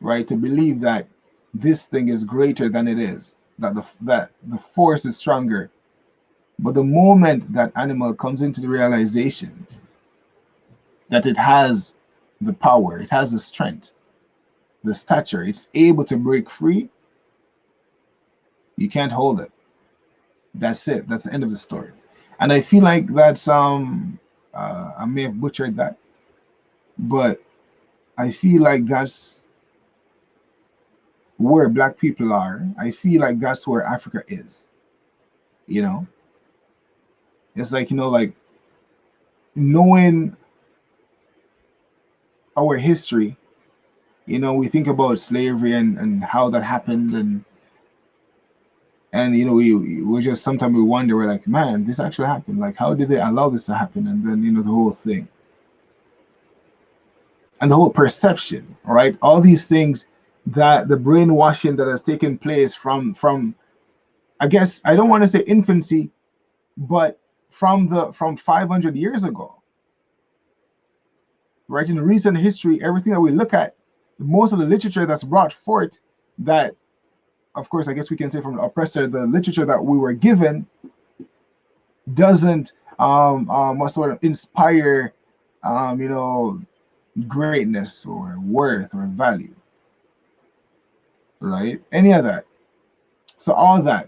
right, to believe that this thing is greater than it is, that the force is stronger. But the moment that animal comes into the realization that it has the power, it has the strength, the stature, it's able to break free, you can't hold it. That's it. That's the end of the story. And I feel like that's I may have butchered that, but I feel like that's where Black people are. I feel like that's where Africa is. It's like, like knowing our history. We think about slavery and how that happened, and we just sometimes we wonder, we're like, man, this actually happened. Like, how did they allow this to happen? And then the whole thing, and the whole perception, right? All these things, that the brainwashing that has taken place from I guess, I don't want to say infancy, but from 500 years ago, right? In recent history, everything that we look at, most of the literature that's brought forth, that, of course, I guess we can say from the oppressor, the literature that we were given doesn't sort of inspire greatness or worth or value, right? Any of that. So all that.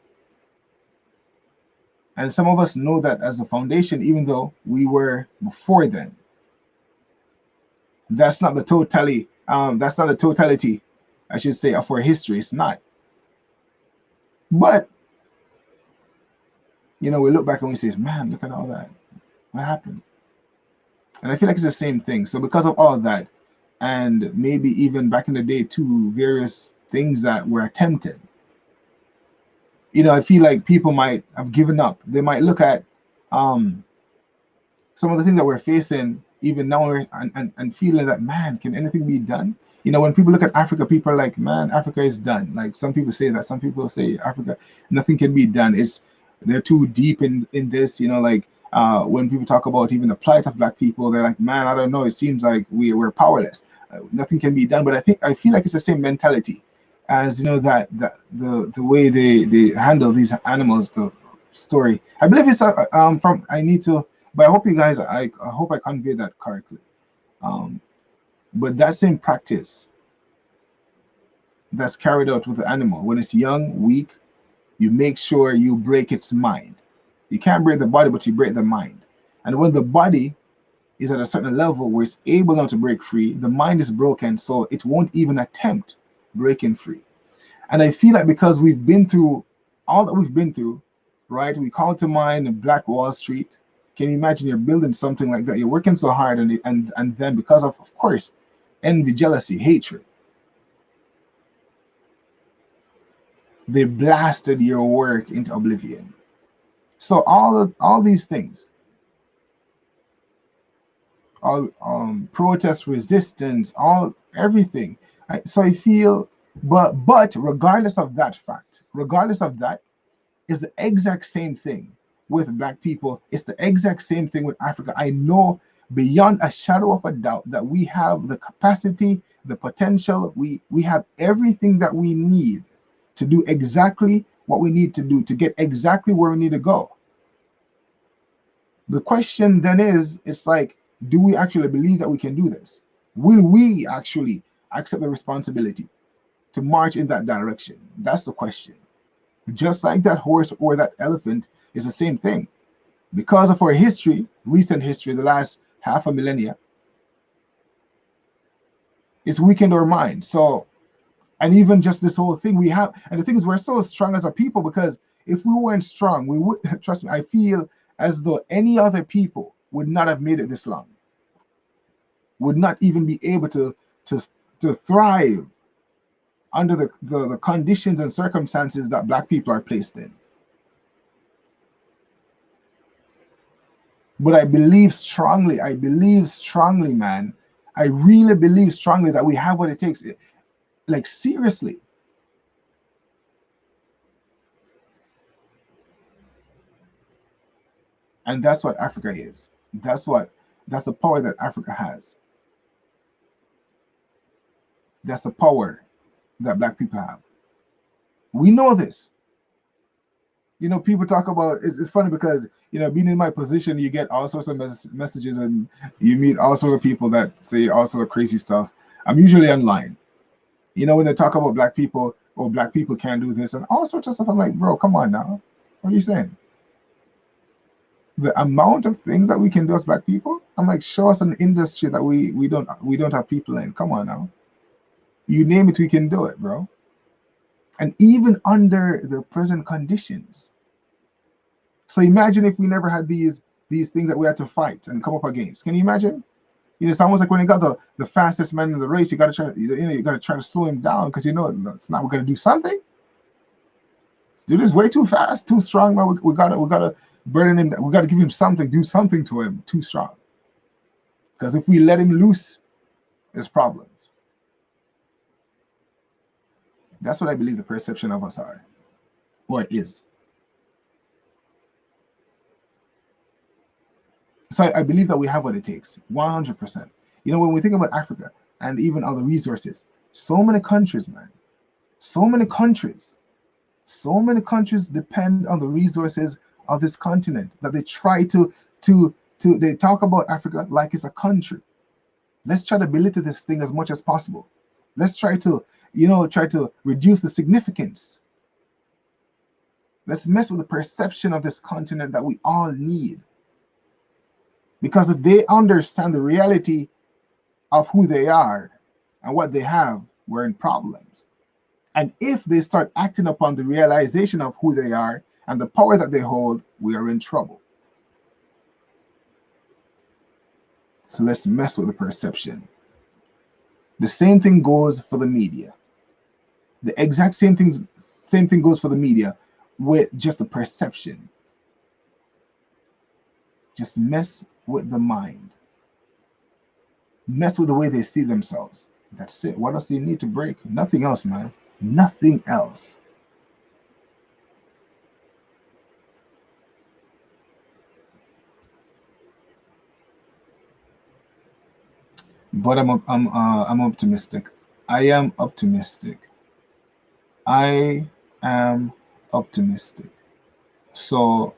And some of us know that as a foundation, even though we were before then. That's not the totality. That's not the totality, I should say, of our history. It's not. But we look back and we say, man, look at all that. What happened? And I feel like it's the same thing. So because of all that, and maybe even back in the day too, various things that were attempted, I feel like people might have given up. They might look at some of the things that we're facing even now, and feeling that, man, can anything be done? When people look at Africa, people are like, man, Africa is done. Like, some people say that. Some people say Africa, nothing can be done. They're too deep in this. Like when people talk about even the plight of Black people, they're like, man, I don't know. It seems like we're powerless. Nothing can be done. But I feel like it's the same mentality as that the way they handle these animals. The story, I believe it's from, I need to, but I hope you guys, I hope I convey that correctly. But that same practice that's carried out with the animal when it's young, weak, you make sure you break its mind. You can't break the body, but you break the mind. And when the body is at a certain level where it's able now to break free, the mind is broken, so it won't even attempt breaking free. And I feel like because we've been through all that we've been through, right? We call to mind Black Wall Street. Can you imagine you're building something like that? You're working so hard, and then because of course, envy, jealousy, hatred, they blasted your work into oblivion. So all these things, all protest, resistance, all everything. So I feel, but regardless of that fact, regardless of that, is the exact same thing with Black people. It's the exact same thing with Africa. I know beyond a shadow of a doubt that we have the capacity, the potential, we have everything that we need to do exactly what we need to do to get exactly where we need to go. The question then is, it's like, do we actually believe that we can do this? Will we actually accept the responsibility to march in that direction? That's the question. Just like that horse or that elephant is the same thing. Because of our history, recent history, the last half a millennia, it's weakened our mind. So, and even just this whole thing we have, and the thing is, we're so strong as a people, because if we weren't strong, we would, trust me, I feel as though any other people would not have made it this long, would not even be able to thrive under the conditions and circumstances that Black people are placed in. But I believe strongly, man, I really believe strongly that we have what it takes. Like, seriously. And that's what Africa is. That's the power that Africa has. That's the power that Black people have. We know this. You know, people talk about, it's funny because, you know, being in my position, you get all sorts of messages, and you meet all sorts of people that say all sorts of crazy stuff. I'm usually online. You know, when they talk about Black people, or Black people can't do this and all sorts of stuff, I'm like, bro, come on now. What are you saying? The amount of things that we can do as Black people, I'm like, show us an industry that we don't have people in. Come on now. You name it, we can do it, bro. And even under the present conditions. So imagine if we never had these things that we had to fight and come up against. Can you imagine? You know, it's almost like when you got the fastest man in the race, you got to try, you got to try to slow him down, because you know it's not, we're going to do something. This dude is way too fast, too strong. Man, we gotta burden him. We got to give him something, do something to him. Too strong. Because if we let him loose, there's problems. That's what I believe the perception of us are, or is. So I believe that we have what it takes, 100%. You know, when we think about Africa and even other resources, so many countries, man, so many countries depend on the resources of this continent, that they try to they talk about Africa like it's a country. Let's try to belittle this thing as much as possible. Let's try to, you know, reduce the significance. Let's mess with the perception of this continent that we all need. Because if they understand the reality of who they are and what they have, we're in problems. And if they start acting upon the realization of who they are and the power that they hold, we are in trouble. So let's mess with the perception. The same thing goes for the media. The exact same thing goes for the media, with just the perception. Just mess with the mind. Mess with the way they see themselves. That's it. What else do you need to break? Nothing else, man. Nothing else. But I'm optimistic. I am optimistic. I am optimistic. So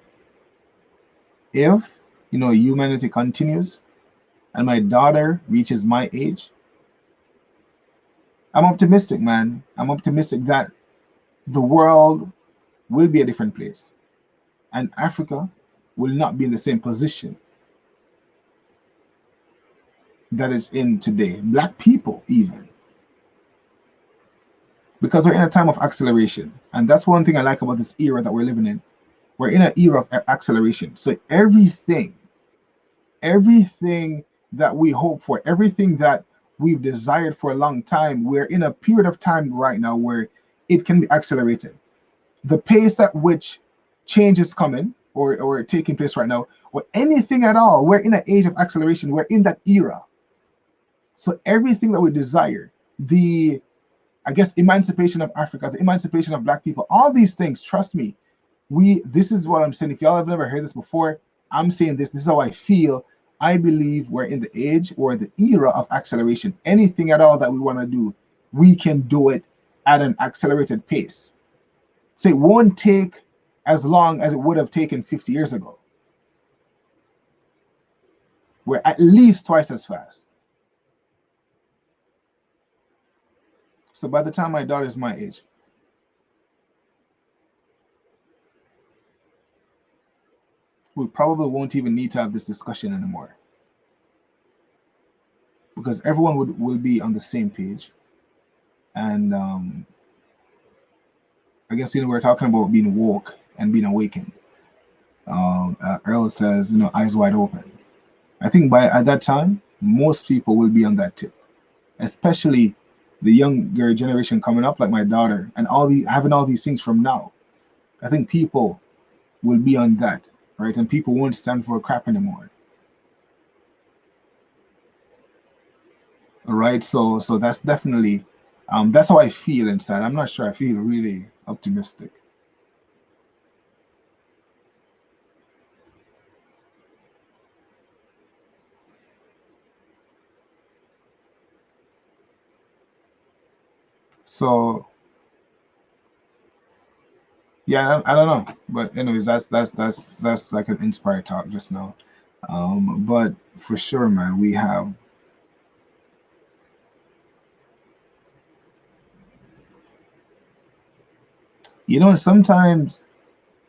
if, you know, humanity continues and my daughter reaches my age, I'm optimistic, man. I'm optimistic that the world will be a different place, and Africa will not be in the same position that it's in today. Black people, even. Because we're in a time of acceleration. And that's one thing I like about this era that we're living in. We're in an era of acceleration. So everything that we hope for, everything that we've desired for a long time, we're in a period of time right now where it can be accelerated. The pace at which change is coming or taking place right now, or anything at all, we're in an age of acceleration. We're in that era. So everything that we desire, the, I guess, emancipation of Africa, the emancipation of Black people, all these things, trust me, this is what I'm saying. If y'all have never heard this before, I'm saying this is how I feel. I believe we're in the age or the era of acceleration. Anything at all that we want to do, we can do it at an accelerated pace. So it won't take as long as it would have taken 50 years ago. We're at least twice as fast. So by the time my daughter's my age, we probably won't even need to have this discussion anymore, because everyone will be on the same page. And I guess, we're talking about being woke and being awakened. Earl says, eyes wide open. I think at that time, most people will be on that tip, especially the younger generation coming up, like my daughter, and having all these things from now. I think people will be on that, right? And people won't stand for crap anymore. All right, so that's definitely, that's how I feel inside. I'm not sure I feel really optimistic. So yeah, I don't know, but anyways, that's like an inspired talk just now. But for sure, man, we have, sometimes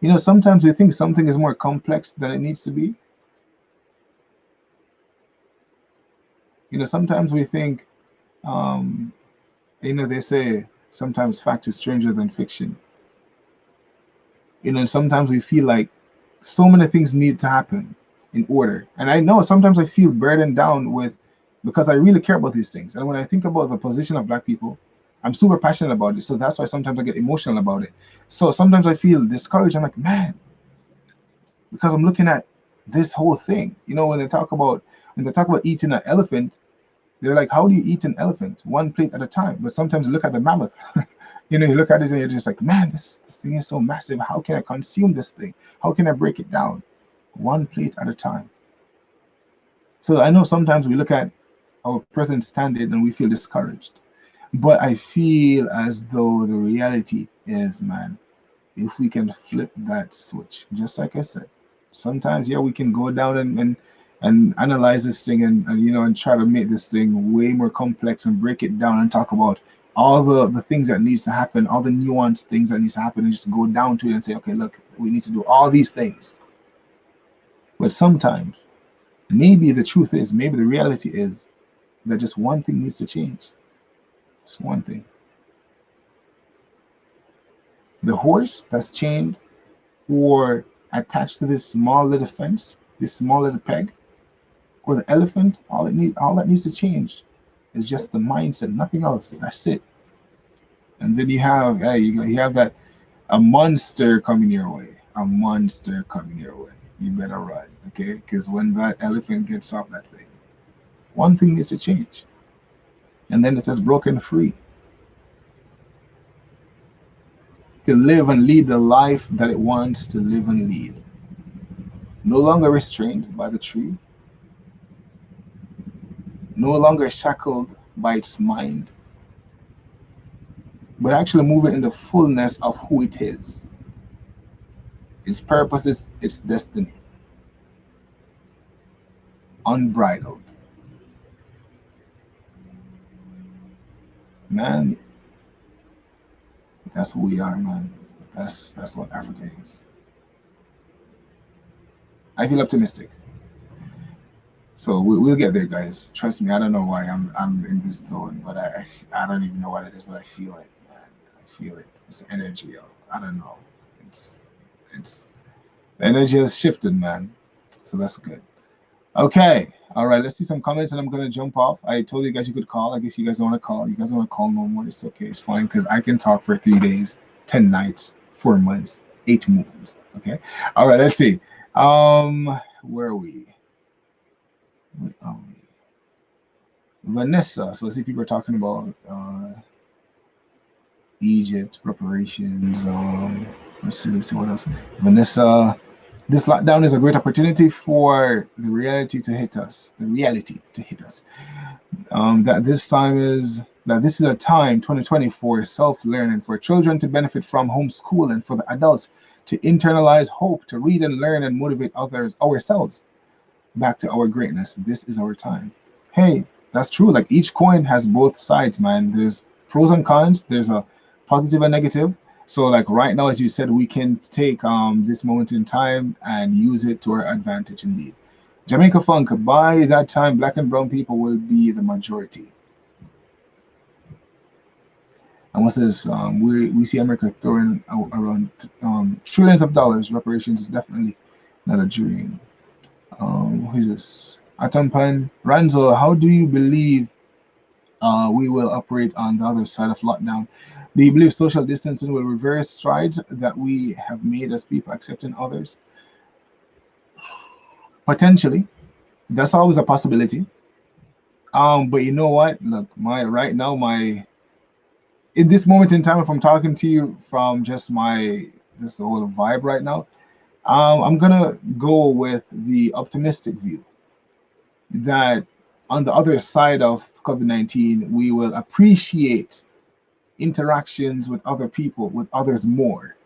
we think something is more complex than it needs to be. Sometimes we think, they say sometimes fact is stranger than fiction. Sometimes we feel like so many things need to happen in order. And I know sometimes I feel burdened down because I really care about these things. And when I think about the position of Black people, I'm super passionate about it. So that's why sometimes I get emotional about it. So sometimes I feel discouraged. I'm like, man, because I'm looking at this whole thing. When they talk about eating an elephant, they're like, how do you eat an elephant? One plate at a time. But sometimes you look at the mammoth. You look at it and you're just like, man, this thing is so massive. How can I consume this thing? How can I break it down? One plate at a time. So I know sometimes we look at our present standard and we feel discouraged. But I feel as though the reality is, man, if we can flip that switch, just like I said, sometimes, yeah, we can go down and analyze this thing and try to make this thing way more complex and break it down and talk about all the things that needs to happen, all the nuanced things that needs to happen, and just go down to it and say, okay, look, we need to do all these things. But sometimes, maybe the truth is, maybe the reality is that just one thing needs to change. Just one thing. The horse that's chained or attached to this small little fence, this small little peg, or the elephant, all that needs to change is just the mindset, nothing else. That's it. And then you have that a monster coming your way. A monster coming your way. You better run, okay? Because when that elephant gets off that thing, one thing needs to change. And then it says broken free. To live and lead the life that it wants to live and lead. No longer restrained by the tree. No longer shackled by its mind, but actually moving in the fullness of who it is, its purposes, its destiny, unbridled. Man, that's who we are, man. That's what Africa is. I feel optimistic. So we'll get there, guys. Trust me. I don't know why I'm in this zone, but I don't even know what it is, but I feel it, man. I feel it. It's energy. Yo. I don't know. It's it's the energy has shifted, man. So that's good. Okay. All right. Let's see some comments, and I'm gonna jump off. I told you guys you could call. I guess you guys don't want to call. You guys don't want to call no more. It's okay. It's fine because I can talk for 3 days, 10 nights, 4 months, 8 moons. Okay. All right. Let's see. Where are we? Vanessa. So let's see. People are talking about Egypt reparations. Let's see what else. Vanessa. This lockdown is a great opportunity for the reality to hit us. The reality to hit us. That this is a time 2020 for self-learning, for children to benefit from homeschooling, for the adults to internalize hope, to read and learn and motivate others, ourselves, back to our greatness. This is our time. Hey, that's true. Like each coin has both sides, man. There's pros and cons. There's a positive and negative. So like right now, as you said, we can take this moment in time and use it to our advantage indeed. Jamaica Funk, by that time, black and brown people will be the majority. And what's this? We see America throwing around trillions of dollars. Reparations is definitely not a dream. Who is this? Atampan Ranzo, how do you believe we will operate on the other side of lockdown? Do you believe social distancing will reverse strides that we have made as people accepting others? Potentially, that's always a possibility. But you know what? Look, in this moment in time, if I'm talking to you from just this whole vibe right now, I'm gonna go with the optimistic view that on the other side of COVID-19, we will appreciate interactions with other people, with others more.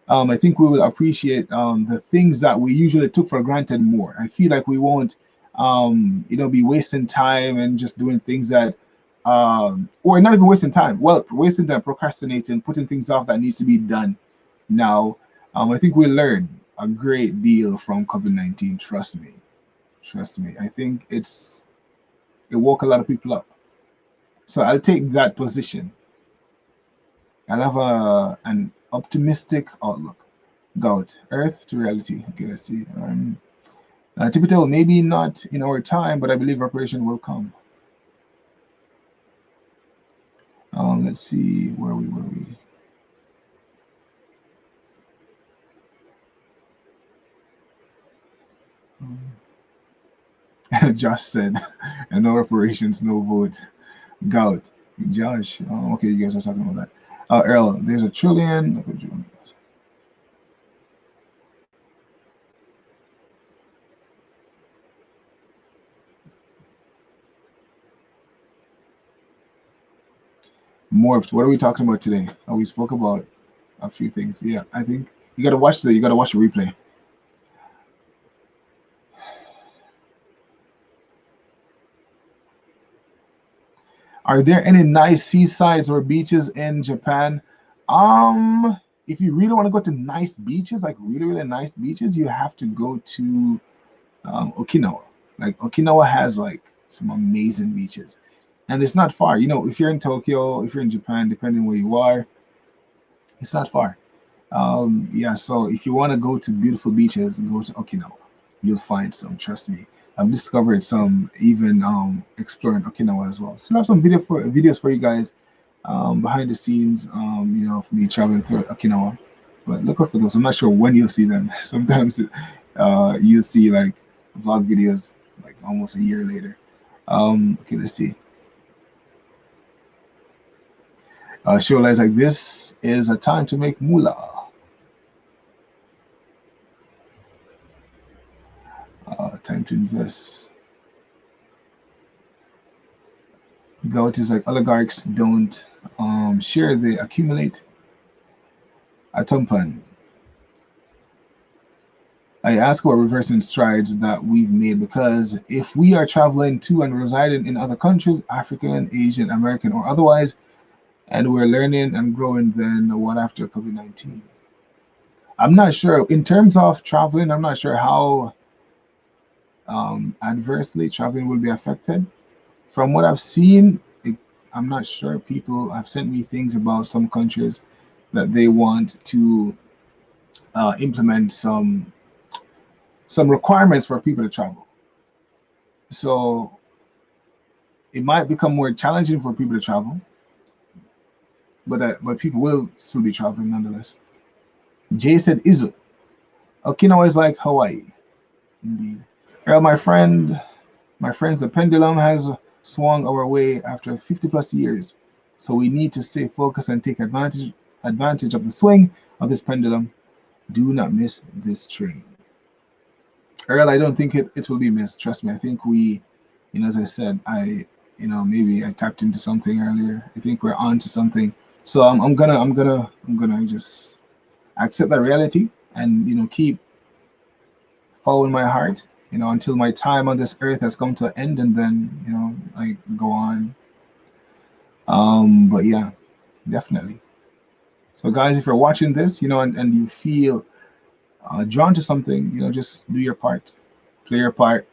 I think we will appreciate the things that we usually took for granted more. I feel like we won't, be wasting time and just doing things that, or not even wasting time. Well, wasting time, procrastinating, putting things off that needs to be done now. I think we learned a great deal from COVID-19. Trust me. I think it woke a lot of people up. So I'll take that position. I'll have an optimistic outlook. Gout, Earth to reality. Okay, let's see. Typical, maybe not in our time, but I believe reparation will come. Let's see where we. Josh said, and no reparations, no vote. Gout. Josh, okay, you guys are talking about that. Earl, there's a trillion. Morphed. What are we talking about today? We spoke about a few things. Yeah, I think you gotta watch the replay. Are there any nice seasides or beaches in Japan? If you really want to go to nice beaches, like really, really nice beaches, you have to go to Okinawa. Like Okinawa has like some amazing beaches. And it's not far. If you're in Tokyo, if you're in Japan, depending where you are, it's not far. Yeah, so if you want to go to beautiful beaches, go to Okinawa. You'll find some, trust me. I've discovered some even exploring Okinawa as well. Still have some videos for you guys behind the scenes, of me traveling through Okinawa. But look out for those. I'm not sure when you'll see them. Sometimes you'll see like vlog videos like almost a year later. Okay, let's see. Show lies like this is a time to make moolah. Time to invest. Gout is like oligarchs don't share, they accumulate. Atumpan. I ask about reversing strides that we've made because if we are traveling to and residing in other countries, African, Asian, American, or otherwise, and we're learning and growing, then what after COVID-19? I'm not sure. In terms of traveling, I'm not sure how adversely, traveling will be affected. From what I've seen, I'm not sure. People have sent me things about some countries that they want to implement some requirements for people to travel. So it might become more challenging for people to travel, but people will still be traveling nonetheless. Jay said, "Izu, Okinawa is like Hawaii, indeed." Well, my friends, the pendulum has swung our way after 50 plus years, so we need to stay focused and take advantage of the swing of this pendulum. Do not miss this train. Earl, I don't think it will be missed. Trust me. I think as I said, maybe I tapped into something earlier. I think we're on to something. So I'm gonna just accept that reality and keep following my heart, until my time on this earth has come to an end, and then like go on. But yeah, definitely. So guys, if you're watching this, and you feel drawn to something, just do your part, play your part.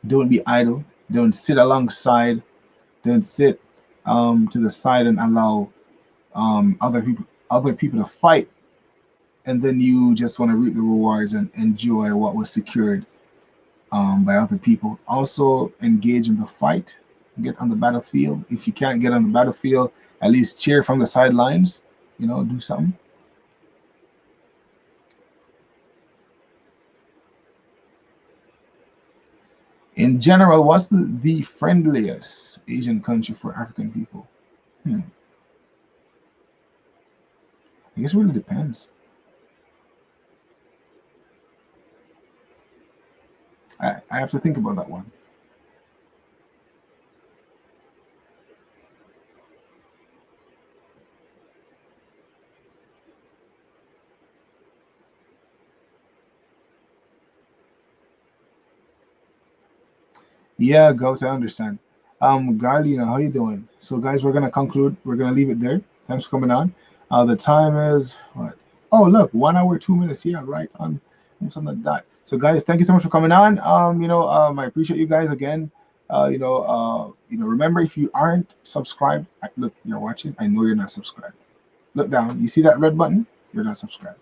Don't be idle. Don't sit alongside. Don't sit to the side and allow other people to fight, and then you just want to reap the rewards and enjoy what was secured by other people. Also, engage in the fight. Get on the battlefield. If you can't get on the battlefield, at least cheer from the sidelines. Do something. In general, what's the friendliest Asian country for African people? I guess it really depends. I have to think about that one. Yeah, go to understand. Garlina, how you doing? So, guys, we're gonna conclude. We're gonna leave it there. Thanks for coming on. The time is what? Oh, look, 1 hour, 2 minutes. Yeah, right on something like that. So, guys, thank you so much for coming on. I appreciate you guys again. Remember, if you aren't subscribed, look, you're watching. I know you're not subscribed. Look down. You see that red button? You're not subscribed.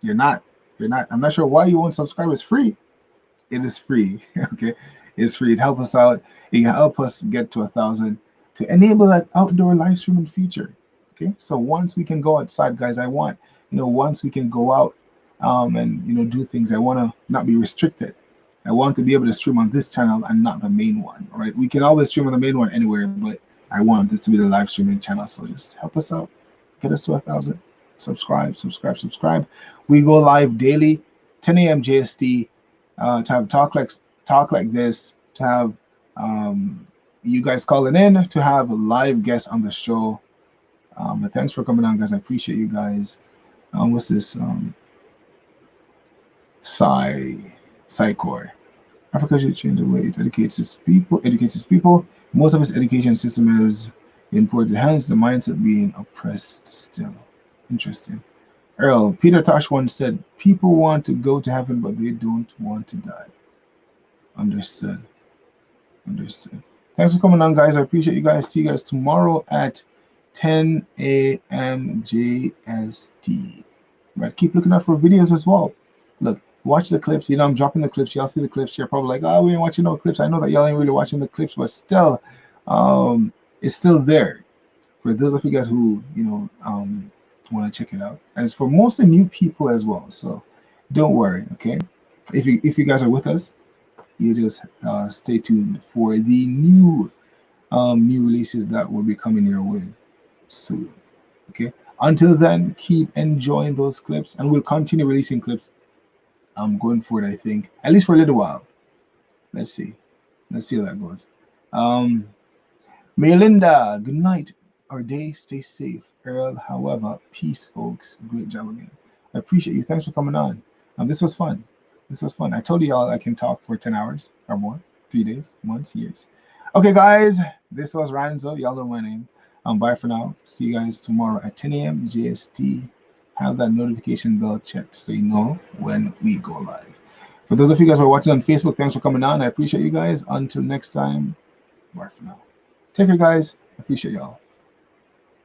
You're not. You're not. I'm not sure why you won't subscribe. It's free. It is free. Okay, it's free. It helps us out. It can help us get to 1,000 to enable that outdoor live streaming feature. Okay, so once we can go outside, guys, I want once we can go out and do things. I want to not be restricted. I want to be able to stream on this channel and not the main one. All right, we can always stream on the main one anywhere, but I want this to be the live streaming channel. So just help us out, get us to 1,000. Subscribe, subscribe, subscribe. We go live daily, 10 a.m. JST, to have talk like this, to have you guys calling in, to have live guests on the show. But thanks for coming on, guys. I appreciate you guys. What's this? Psychor. Africa should change the way it educates its people. Most of its education system is imported, hence the mindset being oppressed still. Interesting. Earl, Peter Tosh once said, people want to go to heaven, but they don't want to die. Understood. Understood. Thanks for coming on, guys. I appreciate you guys. See you guys tomorrow at 10 a.m. JST. Right. Keep looking out for videos as well. Look, watch the clips. I'm dropping the clips. Y'all see the clips. You're probably like, oh, we ain't watching no clips. I know that y'all ain't really watching the clips, but still, it's still there for those of you guys who, want to check it out. And it's for mostly new people as well. So don't worry, okay? If you guys are with us, you just stay tuned for the new releases that will be coming your way soon. Okay. Until then, keep enjoying those clips, and we'll continue releasing clips going forward, I think, at least for a little while. Let's see how that goes. Melinda, good night or day, stay safe. Earl, however, peace, folks. Great job again. I appreciate you. Thanks for coming on. This was fun. I told you all I can talk for 10 hours or more, 3 days, months, years. Okay, guys, this was Ranzo. Y'all know my name. Bye for now. See you guys tomorrow at 10 a.m. JST. Have that notification bell checked so you know when we go live. For those of you guys who are watching on Facebook, thanks for coming on. I appreciate you guys. Until next time, bye for now. Take care, guys. I appreciate y'all.